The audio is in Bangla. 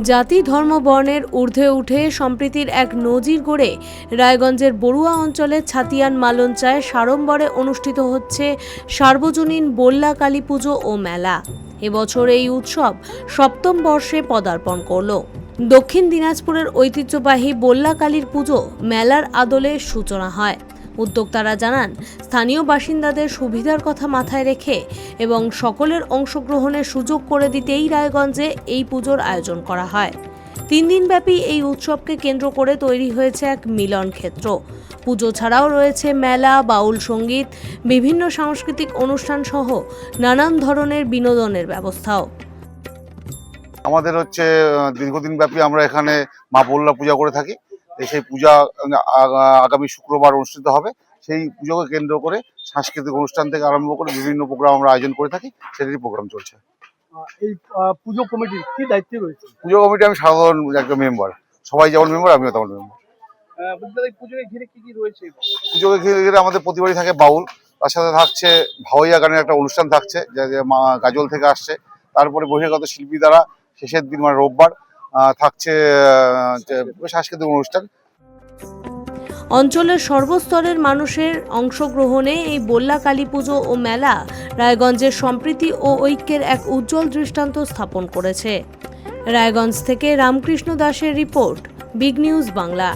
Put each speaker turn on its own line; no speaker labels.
জাতি ধর্ম বর্ণের ঊর্ধ্বে উঠে সম্প্রীতির এক নজির গড়ে রায়গঞ্জের বড়ুয়া অঞ্চলের ছাতিয়ান মালঞ্চায় সাড়ম্বরে অনুষ্ঠিত হচ্ছে সার্বজনীন বল্লা কালী পুজো ও মেলা। এবছর এই উৎসব সপ্তম বর্ষে পদার্পণ করল। দক্ষিণ দিনাজপুরের ঐতিহ্যবাহী বল্লা কালীর পুজো মেলার আদলে সূচনা হয়। উদ্যোক্তারা জানান, স্থানীয় বাসিন্দাদের সুবিধার কথা মাথায় রেখে এবং সকলের অংশগ্রহণের সুযোগ করে দিতেই রায়গঞ্জে এই পুজোর আয়োজন করা হয়। 3 দিনব্যাপী এই উৎসবকে কেন্দ্র করে তৈরি হয়েছে এক মিলন ক্ষেত্র। পুজো ছাড়াও রয়েছে মেলা, বাউল সঙ্গীত, বিভিন্ন সাংস্কৃতিক অনুষ্ঠান সহ নানান ধরনের বিনোদনের ব্যবস্থাও।
আমাদের হচ্ছে দীর্ঘদিন ব্যাপী আমরা এখানে মা বল্লা পূজা করে থাকি। সেই পূজা আগামী শুক্রবার অনুষ্ঠিত হবে। সেই পুজোকে কেন্দ্র করে সাংস্কৃতিক অনুষ্ঠান থেকে আরম্ভ করে বিভিন্ন প্রোগ্রাম আমরা আয়োজন করে থাকি, সেটারই প্রোগ্রাম চলছে।
এই পুজো কমিটির কি দায়িত্বে রয়েছে?
পুজো কমিটি আমি সাধারণ একটা মেম্বার, সবাই যেমন মেম্বার আমিও তেমন মেম্বার।
পুজোকে ঘিরে কি রয়েছে?
পুজোকে ঘিরে আমাদের প্রতিবারই থাকে বাউল, তার সাথে থাকছে ভাওয়াইয়া গানের একটা অনুষ্ঠান থাকছে, যে মা গাজল থেকে আসছে। তারপরে বহিরাগত শিল্পী দ্বারা শেষের দিন মানে রোববার থাকছে সাংস্কৃতিক অনুষ্ঠান।
অঞ্চলের সর্বস্তরের মানুষের অংশগ্রহণে এই বল্লা কালী পুজো ও মেলা রায়গঞ্জের সম্প্রীতি ও ঐক্যের এক উজ্জ্বল দৃষ্টান্ত স্থাপন করেছে। রায়গঞ্জ থেকে রামকৃষ্ণ দাসের রিপোর্ট, বিগ নিউজ বাংলা।